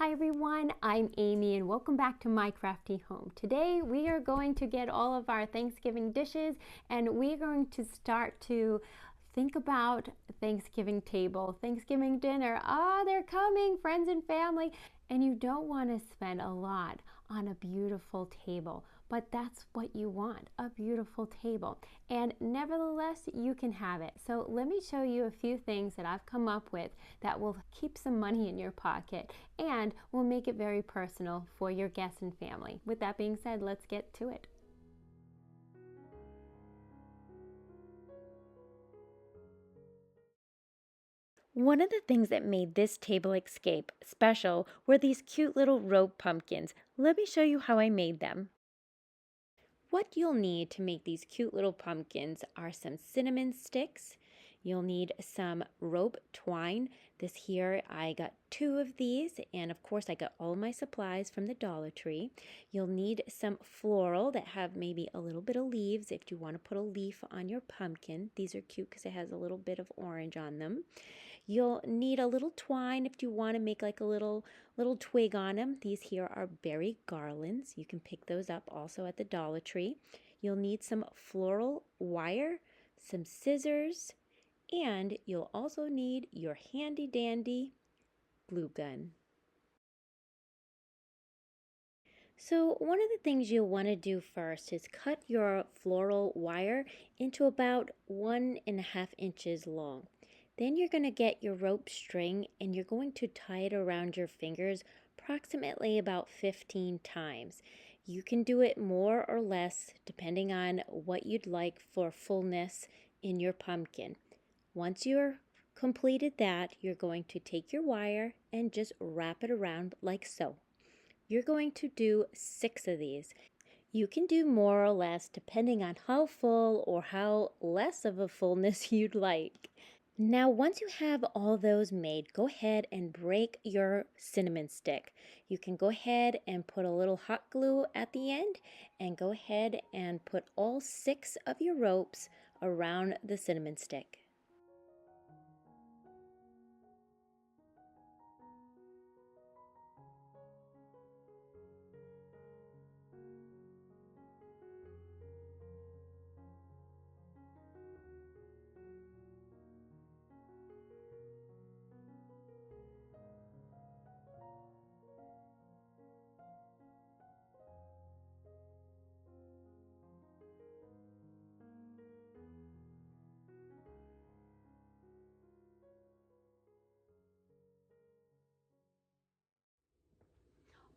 Hi everyone, I'm Amy and welcome back to My Crafty Home. Today we are going to get all of our Thanksgiving dishes and we're going to start to think about Thanksgiving table, Thanksgiving dinner. They're coming, friends and family. And you don't want to spend a lot on a beautiful table, but that's what you want, a beautiful table. And nevertheless, you can have it. So let me show you a few things that I've come up with that will keep some money in your pocket and will make it very personal for your guests and family. With that being said, let's get to it. One of the things that made this Tablescape special were these cute little rope pumpkins. Let me show you how I made them. What you'll need to make these cute little pumpkins are some cinnamon sticks. You'll need some rope twine. This here, I got 2 of these, and of course I got all my supplies from the Dollar Tree. You'll need some floral that have maybe a little bit of leaves if you want to put a leaf on your pumpkin. These are cute because it has a little bit of orange on them. You'll need a little twine if you want to make like a little twig on them. These here are berry garlands. You can pick those up also at the Dollar Tree. You'll need some floral wire, some scissors, and you'll also need your handy dandy glue gun. So one of the things you'll want to do first is cut your floral wire into about 1.5 inches long. Then you're going to get your rope string and you're going to tie it around your fingers approximately about 15 times. You can do it more or less depending on what you'd like for fullness in your pumpkin. Once you're completed that, you're going to take your wire and just wrap it around like so. You're going to do 6 of these. You can do more or less depending on how full or how less of a fullness you'd like. Now, once you have all those made, go ahead and break your cinnamon stick. You can go ahead and put a little hot glue at the end and go ahead and put all 6 of your ropes around the cinnamon stick.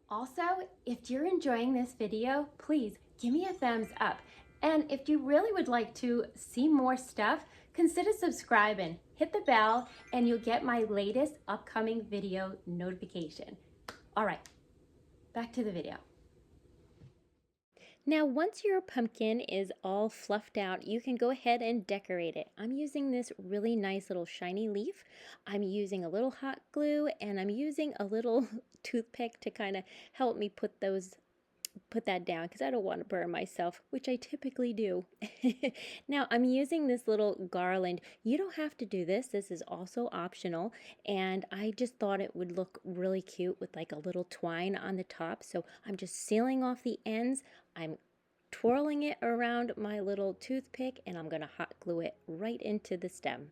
Also, if you're enjoying this video, please give me a thumbs up. And if you really would like to see more stuff, consider subscribing, hit the bell, and you'll get my latest upcoming video notification. All right, back to the video. Now, once your pumpkin is all fluffed out, you can go ahead and decorate it. I'm using this really nice little shiny leaf. I'm using a little hot glue and I'm using a little toothpick to kind of help me put that down because I don't want to burn myself, which I typically do. Now I'm using this little garland. You don't have to do this. This is also optional, and I just thought it would look really cute with like a little twine on the top. So I'm just sealing off the ends. I'm twirling it around my little toothpick and I'm going to hot glue it right into the stem.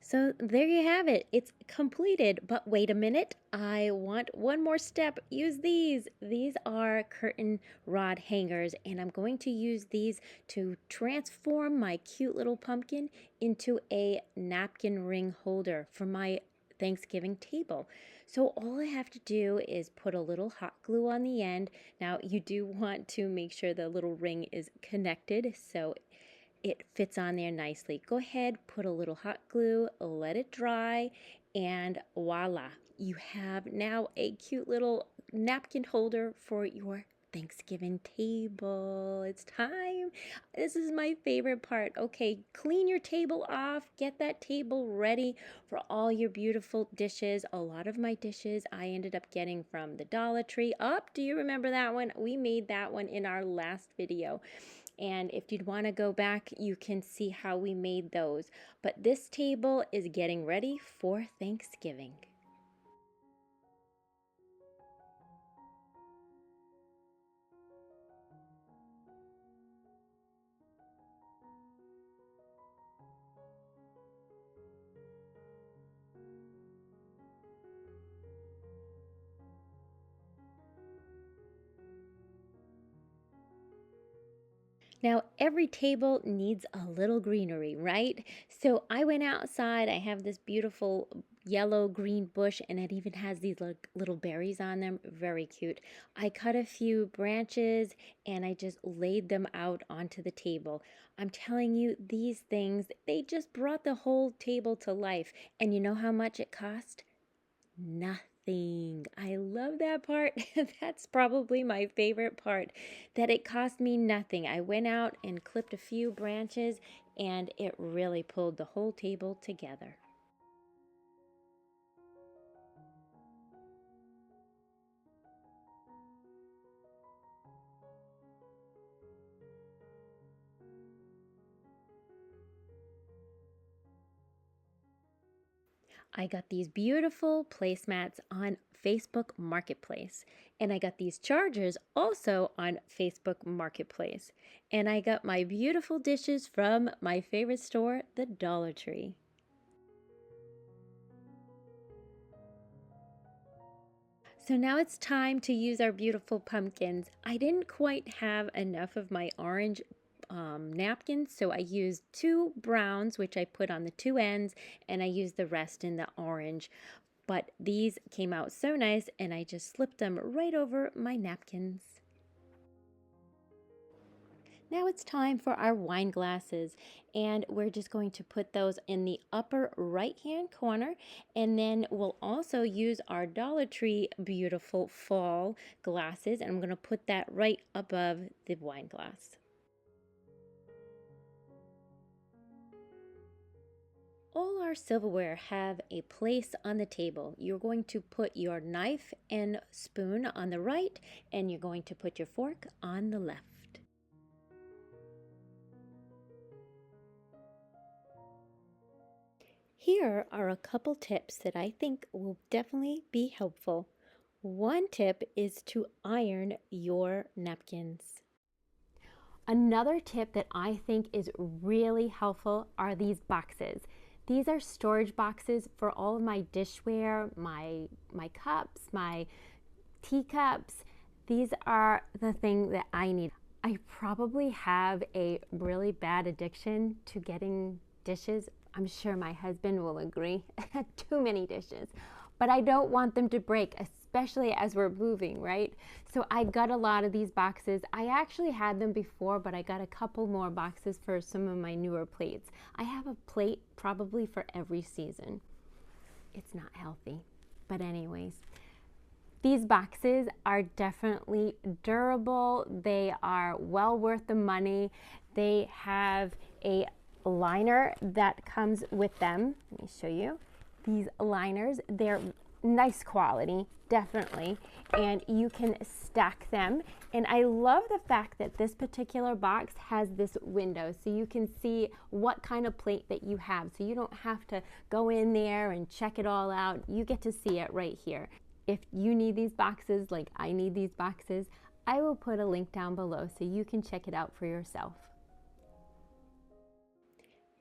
So there you have it. It's completed, but wait a minute. I want one more step. Use these. These are curtain rod hangers, and I'm going to use these to transform my cute little pumpkin into a napkin ring holder for my Thanksgiving table. So all I have to do is put a little hot glue on the end. Now you do want to make sure the little ring is connected so it fits on there nicely. Go ahead, put a little hot glue, let it dry, and voila, you have now a cute little napkin holder for your Thanksgiving table. It's time. This is my favorite part. Okay, clean your table off. Get that table ready for all your beautiful dishes. A lot of my dishes I ended up getting from the Dollar Tree. Do you remember that one? We made that one in our last video. And if you'd want to go back, you can see how we made those. But this table is getting ready for Thanksgiving. Now, every table needs a little greenery, right? So I went outside. I have this beautiful yellow green bush, and it even has these little berries on them. Very cute. I cut a few branches and I just laid them out onto the table. I'm telling you, these things, they just brought the whole table to life. And you know how much it cost? Nothing. I love that part. That's probably my favorite part, that it cost me nothing. I went out and clipped a few branches and it really pulled the whole table together. I got these beautiful placemats on Facebook Marketplace. And I got these chargers also on Facebook Marketplace. And I got my beautiful dishes from my favorite store, the Dollar Tree. So now it's time to use our beautiful pumpkins. I didn't quite have enough of my orange napkins, so I used 2 browns, which I put on the 2 ends, and I used the rest in the orange. But these came out so nice, and I just slipped them right over my napkins. Now it's time for our wine glasses, and we're just going to put those in the upper right hand corner, and then we'll also use our Dollar Tree beautiful fall glasses, and I'm going to put that right above the wine glass. All our silverware have a place on the table. You're going to put your knife and spoon on the right, and you're going to put your fork on the left. Here are a couple tips that I think will definitely be helpful. One tip is to iron your napkins. Another tip that I think is really helpful are these boxes. These are storage boxes for all of my dishware, my cups, my teacups. These are the thing that I need. I probably have a really bad addiction to getting dishes. I'm sure my husband will agree. Too many dishes. But I don't want them to break, especially as we're moving, right? So I got a lot of these boxes. I actually had them before, but I got a couple more boxes for some of my newer plates. I have a plate probably for every season. It's not healthy, but anyways. These boxes are definitely durable. They are well worth the money. They have a liner that comes with them. Let me show you. These liners, they're nice quality, definitely, and you can stack them. And I love the fact that this particular box has this window so you can see what kind of plate that you have, so you don't have to go in there and check it all out. You get to see it right here. If you need these boxes like I need these boxes, I will put a link down below so you can check it out for yourself.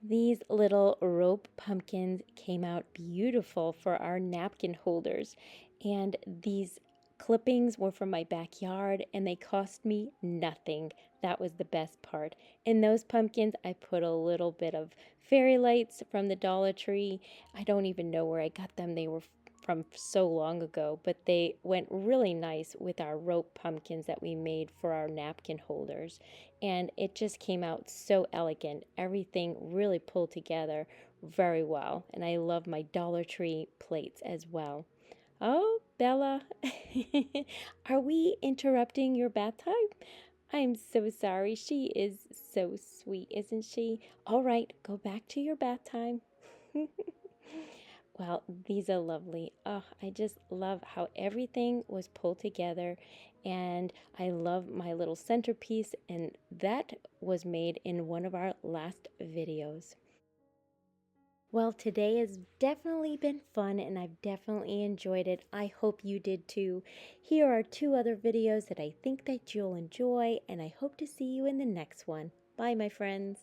These little rope pumpkins came out beautiful for our napkin holders, and these clippings were from my backyard and they cost me nothing. That was the best part. In those pumpkins, I put a little bit of fairy lights from the Dollar Tree. I don't even know where I got them. They were from so long ago, but they went really nice with our rope pumpkins that we made for our napkin holders. And it just came out so elegant. Everything really pulled together very well. And I love my Dollar Tree plates as well. Oh, Bella, are we interrupting your bath time? I'm so sorry. She is so sweet, isn't she? All right, go back to your bath time. Well, these are lovely. Oh, I just love how everything was pulled together, and I love my little centerpiece, and that was made in one of our last videos. Well, today has definitely been fun and I've definitely enjoyed it. I hope you did too. Here are 2 other videos that I think that you'll enjoy, and I hope to see you in the next one. Bye, my friends.